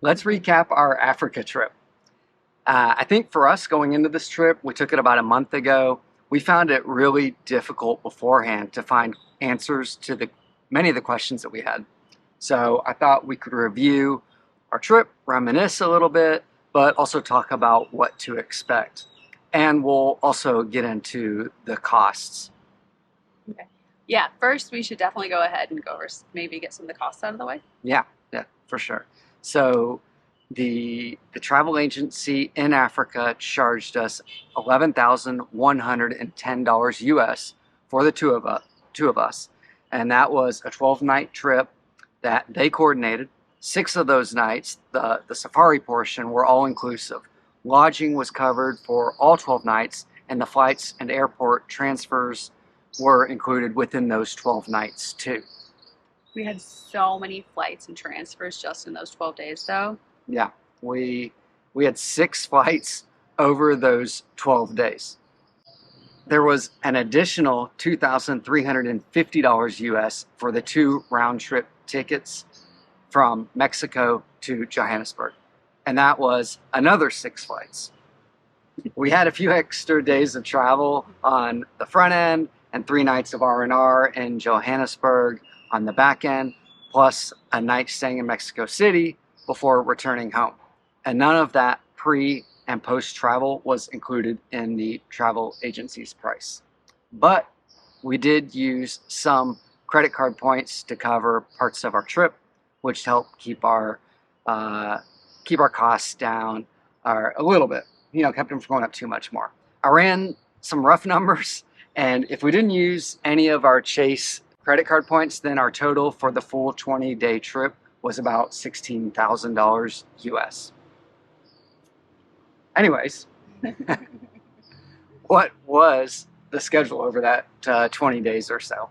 Let's recap our Africa trip. I think for us going into this trip, we took it about a month ago. We found it really difficult beforehand to find answers to many of the questions that we had. So I thought we could review our trip, reminisce a little bit, but also talk about what to expect. And we'll also get into the costs. Okay. Yeah, first we should definitely go ahead and go over, maybe get some of the costs out of the way. Yeah, for sure. So the travel agency in Africa charged us $11,110 US for the two of us. And that was a 12-night trip that they coordinated. 6 of those nights, the safari portion, were all inclusive. Lodging was covered for all 12 nights, and the flights and airport transfers were included within those 12 nights too. We had so many flights and transfers just in those 12 days though. Yeah, we had 6 flights over those 12 days. There was an additional $2,350 US for the 2 round-trip tickets from Mexico to Johannesburg. And that was another 6 flights. We had a few extra days of travel on the front end and 3 nights of R&R in Johannesburg on the back end, plus a night staying in Mexico City before returning home. And none of that pre and post travel was included in the travel agency's price. But we did use some credit card points to cover parts of our trip, which helped keep our costs down a little bit. Kept them from going up too much more. I ran some rough numbers, and if we didn't use any of our Chase credit card points, then our total for the full 20-day trip was about $16,000 US. Anyways, what was the schedule over that 20 days or so?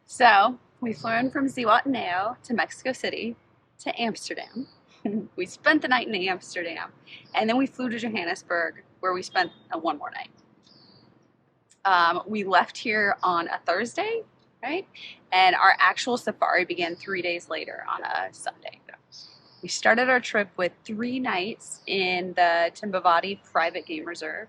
So we flew in from Zimbabwe to Mexico City to Amsterdam. We spent the night in Amsterdam, and then we flew to Johannesburg, where we spent one more night. We left here on a Thursday, right? And our actual safari began 3 days later on a Sunday. We started our trip with 3 nights in the Timbavati Private Game Reserve,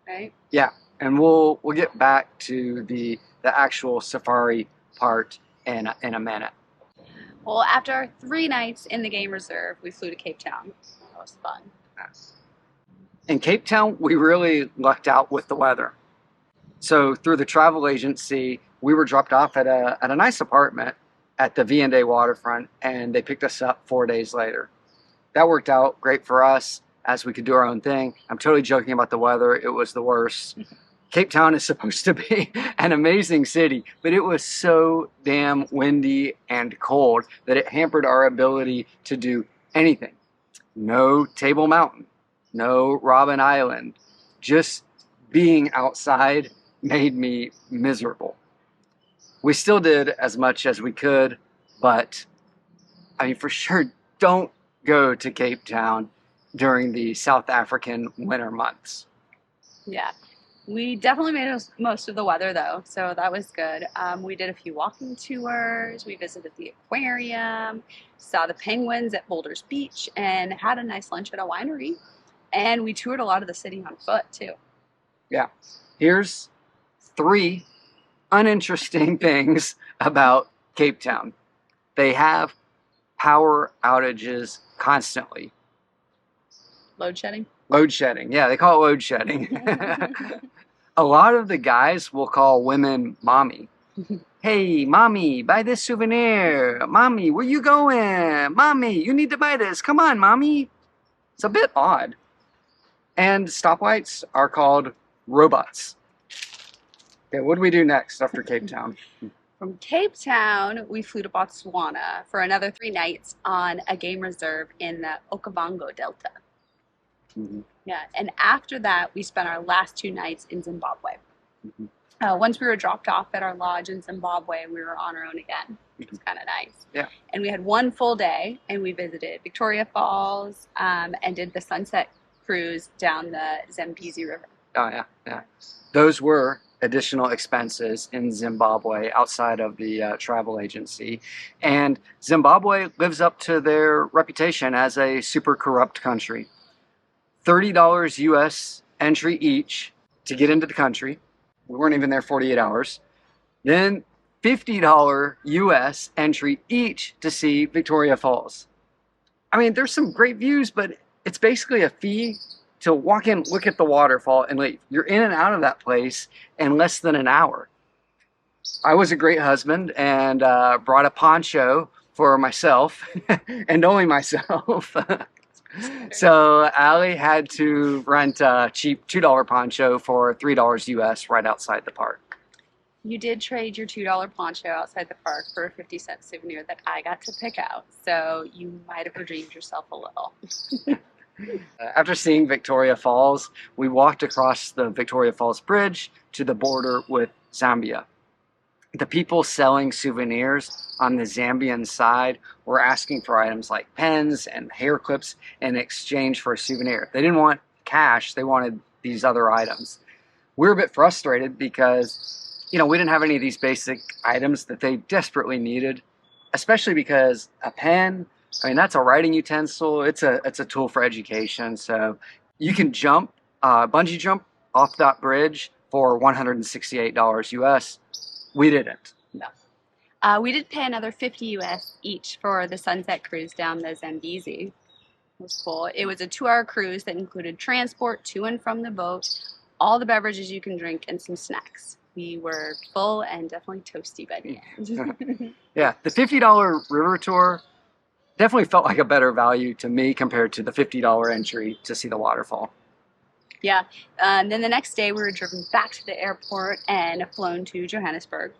right? Yeah, and we'll get back to the actual safari part in a minute. Well, after our 3 nights in the game reserve, we flew to Cape Town. That was fun. In Cape Town, we really lucked out with the weather. So through the travel agency, we were dropped off at a nice apartment at the V&A waterfront, and they picked us up 4 days later. That worked out great for us, as we could do our own thing. I'm totally joking about the weather. It was the worst. Cape Town is supposed to be an amazing city, but it was so damn windy and cold that it hampered our ability to do anything. No Table Mountain, no Robben Island. Just being outside made me miserable. We still did as much as we could, but I mean, for sure, don't go to Cape Town during the South African winter months. Yeah. We definitely made most of the weather though, so that was good. We did a few walking tours, we visited the aquarium, saw the penguins at Boulders Beach, and had a nice lunch at a winery. And we toured a lot of the city on foot too. Yeah. Here's 3 uninteresting things about Cape Town. They have power outages constantly. Load shedding? Load shedding. Yeah, they call it load shedding. A lot of the guys will call women mommy. Hey, mommy, buy this souvenir. Mommy, where you going? Mommy, you need to buy this. Come on, mommy. It's a bit odd. And stoplights are called robots. Okay, what do we do next after Cape Town? From Cape Town, we flew to Botswana for another 3 nights on a game reserve in the Okavango Delta. Mm-hmm. Yeah, and after that, we spent our last 2 nights in Zimbabwe. Mm-hmm. Once we were dropped off at our lodge in Zimbabwe, we were on our own again, which was kind of nice. Yeah. And we had 1 full day, and we visited Victoria Falls and did the sunset cruise down the Zambezi River. Oh, yeah. Those were additional expenses in Zimbabwe outside of the travel agency. And Zimbabwe lives up to their reputation as a super corrupt country. $30 US entry each to get into the country. We weren't even there 48 hours. Then $50 US entry each to see Victoria Falls. I mean, there's some great views, but it's basically a fee to walk in, look at the waterfall, and leave. You're in and out of that place in less than an hour. I was a great husband and brought a poncho for myself and only myself. So Allie had to rent a cheap $2 poncho for $3 US right outside the park. You did trade your $2 poncho outside the park for a 50-cent souvenir that I got to pick out, so you might have redeemed yourself a little. After seeing Victoria Falls, we walked across the Victoria Falls Bridge to the border with Zambia. The people selling souvenirs on the Zambian side were asking for items like pens and hair clips in exchange for a souvenir. They didn't want cash, they wanted these other items. We were a bit frustrated because we didn't have any of these basic items that they desperately needed, especially because a pen, I mean, that's a writing utensil. It's a tool for education. So you can jump, bungee jump off that bridge for $168 US. We didn't. No. We did pay another $50 US each for the sunset cruise down the Zambezi. It was cool. It was a 2-hour cruise that included transport to and from the boat, all the beverages you can drink, and some snacks. We were full and definitely toasty by the end. Yeah, the $50 river tour definitely felt like a better value to me compared to the $50 entry to see the waterfall. Yeah, and then the next day we were driven back to the airport and flown to Johannesburg,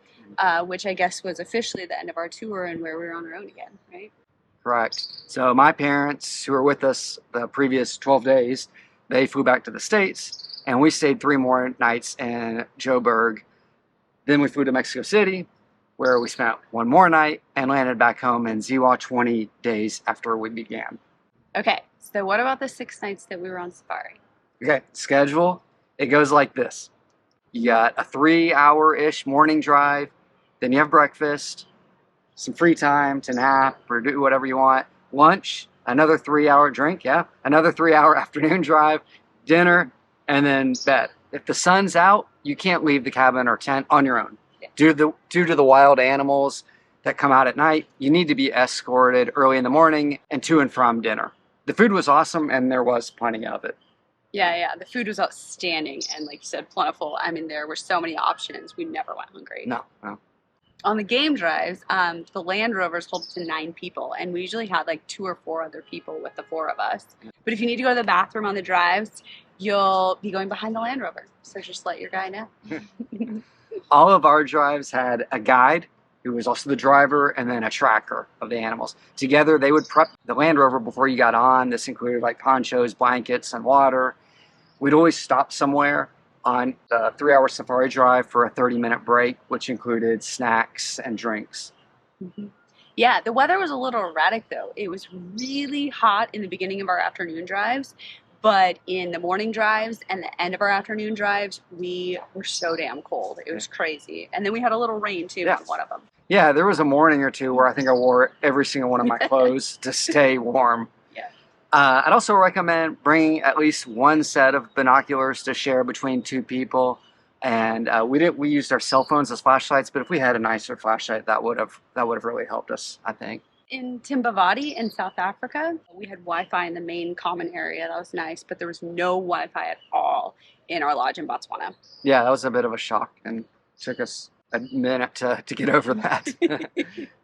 which I guess was officially the end of our tour and where we were on our own again, right? Correct. So my parents, who were with us the previous 12 days, they flew back to the States, and we stayed 3 more nights in Joburg. Then we flew to Mexico City, where we spent 1 more night and landed back home in Ziwa 20 days after we began. Okay, so what about the 6 nights that we were on safari? Okay, schedule, it goes like this. You got a 3-hour-ish morning drive, then you have breakfast, some free time to nap or do whatever you want, lunch, another 3-hour drink, another 3-hour afternoon drive, dinner, and then bed. If the sun's out, you can't leave the cabin or tent on your own. Yeah. Due to the wild animals that come out at night, you need to be escorted early in the morning and to and from dinner. The food was awesome, and there was plenty of it. Yeah, the food was outstanding and, like you said, plentiful. I mean, there were so many options. We never went hungry. No. On the game drives, the Land Rovers hold up to 9 people, and we usually had like 2 or 4 other people with the 4 of us. But if you need to go to the bathroom on the drives, you'll be going behind the Land Rover. So just let your guy know. All of our drives had a guide who was also the driver and then a tracker of the animals. Together, they would prep the Land Rover before you got on. This included like ponchos, blankets, and water. We'd always stop somewhere on the 3-hour safari drive for a 30-minute break, which included snacks and drinks. Mm-hmm. Yeah, the weather was a little erratic though. It was really hot in the beginning of our afternoon drives, but in the morning drives and the end of our afternoon drives, we were so damn cold. It was crazy. And then we had a little rain too on one of them. Yeah, there was a morning or two where I think I wore every single one of my clothes to stay warm. I'd also recommend bringing at least 1 set of binoculars to share between 2 people. And we used our cell phones as flashlights, but if we had a nicer flashlight, that would have really helped us, I think. In Timbavati in South Africa, we had Wi-Fi in the main common area. That was nice, but there was no Wi-Fi at all in our lodge in Botswana. Yeah, that was a bit of a shock, and took us a minute to get over that.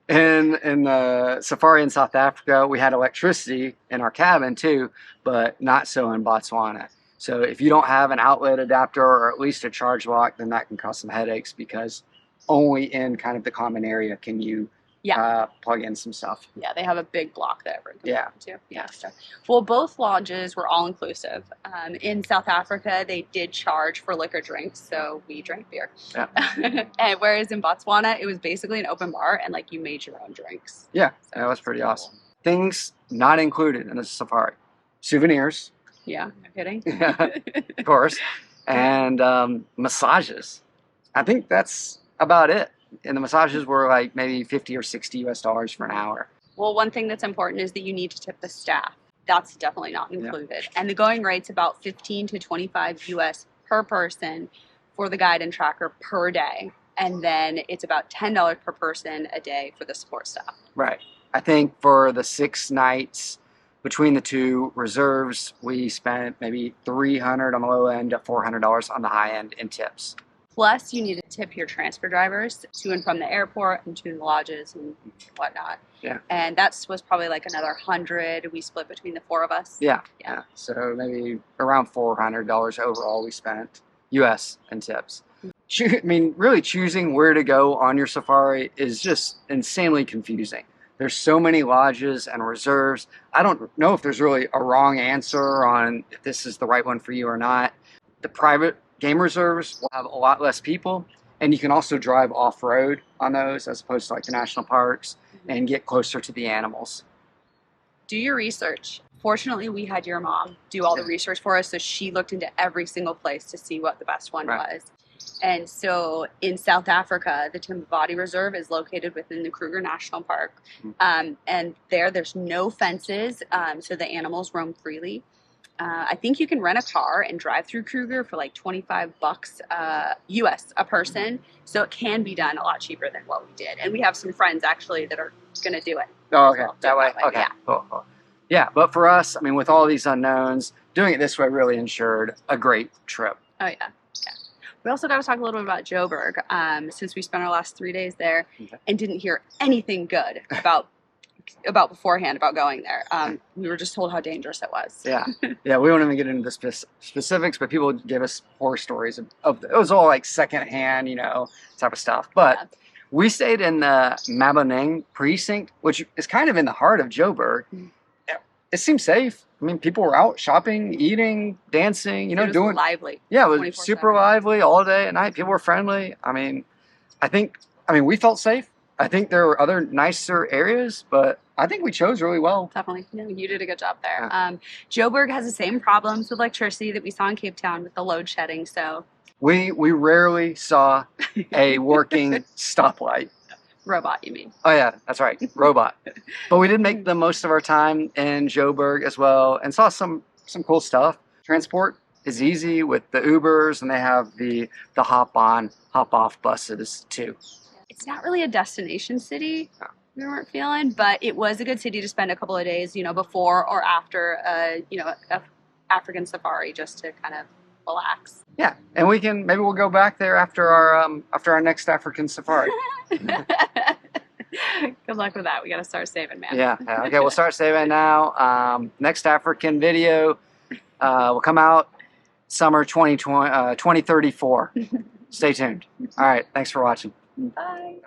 In the safari in South Africa, we had electricity in our cabin too, but not so in Botswana. So if you don't have an outlet adapter or at least a charge lock, then that can cause some headaches because only in kind of the common area can you plug in some stuff. Yeah, they have a big block that everyone can plug into. Yeah. So, well, both lodges were all inclusive. In South Africa, they did charge for liquor drinks, so we drank beer. Yeah. And whereas in Botswana, it was basically an open bar, and like you made your own drinks. Yeah, so that was pretty awesome. Things not included in the safari: souvenirs. Yeah, no kidding. Of course, and massages. I think that's about it. And the massages were like maybe 50 or 60 US dollars for an hour. Well, one thing that's important is that you need to tip the staff. That's definitely not included. Yeah. And the going rate's about 15 to 25 US per person for the guide and tracker per day. And then it's about $10 per person a day for the support staff. Right. I think for the 6 nights between the two reserves, we spent maybe $300 on the low end to $400 on the high end in tips. Plus, you need to tip your transfer drivers to and from the airport and to the lodges and whatnot. Yeah. And that was probably like another 100 we split between the 4 of us. Yeah. So maybe around $400 overall we spent US in tips. I mean, really choosing where to go on your safari is just insanely confusing. There's so many lodges and reserves. I don't know if there's really a wrong answer on if this is the right one for you or not. The private game reserves will have a lot less people, and you can also drive off-road on those as opposed to like the national parks and get closer to the animals. Do your research. Fortunately, we had your mom do all the research for us, so she looked into every single place to see what the best one was. And so in South Africa, the Timbuktu Reserve is located within the Kruger National Park. And there's no fences, so the animals roam freely. I think you can rent a car and drive through Kruger for like $25 US a person. So it can be done a lot cheaper than what we did. And we have some friends actually that are going to do it. Oh, okay. That way. Okay. Yeah. Cool. Yeah, but for us, I mean, with all these unknowns, doing it this way really ensured a great trip. Oh, yeah. We also got to talk a little bit about Joburg, since we spent our last 3 days there and didn't hear anything good about beforehand about going there. We were just told how dangerous it was. Yeah, we won't even get into the specifics, but people give us horror stories of it was all like secondhand, type of stuff. But we stayed in the Maboneng precinct, which is kind of in the heart of Joburg. It seemed safe. I mean, people were out shopping, eating, dancing, it was doing lively. Yeah, it was super lively all day and night. People were friendly. I mean, we felt safe. I think there were other nicer areas, but I think we chose really well. Definitely. Yeah, you did a good job there. Joburg has the same problems with electricity that we saw in Cape Town with the load shedding. So we rarely saw a working stoplight. Robot, you mean? Oh yeah, that's right, robot. But we did make the most of our time in Joburg as well, and saw some cool stuff. Transport is easy with the Ubers, and they have the hop on, hop off buses too. It's not really a destination city. No. We weren't feeling, but it was a good city to spend a couple of days, before or after a African safari, just to kind of relax. Yeah, and maybe we'll go back there after our next African safari. Good luck with that. We got to start saving, man. Yeah. Okay, we'll start saving now. Next African video will come out summer 2034. Stay tuned. All right, thanks for watching. Bye.